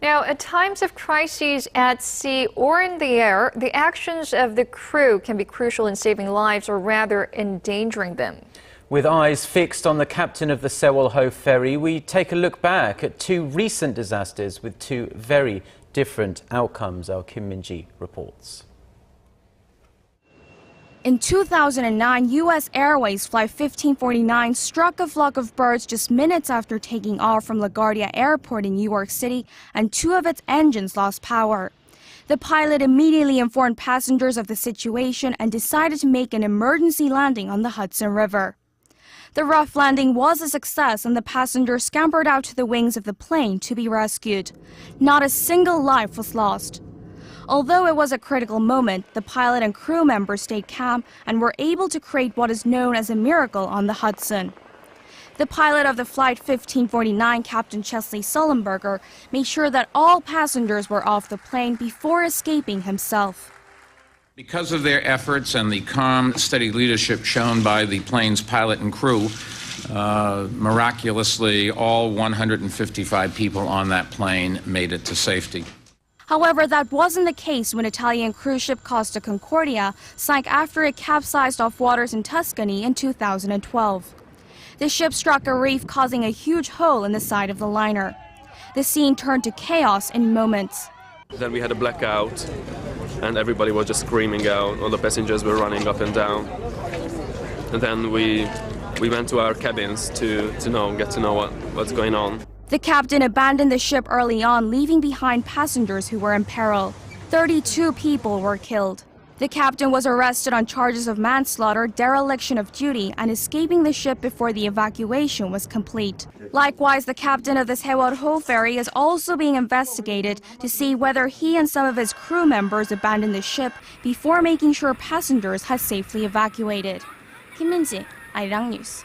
Now, at times of crises at sea or in the air, the actions of the crew can be crucial in saving lives or rather endangering them. With eyes fixed on the captain of the Sewol-ho ferry, we take a look back at two recent disasters with two very different outcomes. Our Kim Min-ji reports. In 2009, U.S. Airways Flight 1549 struck a flock of birds just minutes after taking off from LaGuardia Airport in New York City, and two of its engines lost power. The pilot immediately informed passengers of the situation and decided to make an emergency landing on the Hudson River. The rough landing was a success, and the passengers scampered out to the wings of the plane to be rescued. Not a single life was lost. Although it was a critical moment, the pilot and crew members stayed calm and were able to create what is known as a miracle on the Hudson. The pilot of the Flight 1549, Captain Chesley Sullenberger, made sure that all passengers were off the plane before escaping himself. Because of their efforts and the calm, steady leadership shown by the plane's pilot and crew, miraculously, all 155 people on that plane made it to safety. However, that wasn't the case when Italian cruise ship Costa Concordia sank after it capsized off waters in Tuscany in 2012. The ship struck a reef, causing a huge hole in the side of the liner. The scene turned to chaos in moments. Then we had a blackout, and everybody was just screaming out. All the passengers were running up and down. And then we went to our cabins to get to know what's going on. The captain abandoned the ship early on, leaving behind passengers who were in peril. 32 people were killed. The captain was arrested on charges of manslaughter, dereliction of duty, and escaping the ship before the evacuation was complete. Likewise, the captain of the Sewol-ho ferry is also being investigated to see whether he and some of his crew members abandoned the ship before making sure passengers had safely evacuated. Kim Min-ji, Arirang News.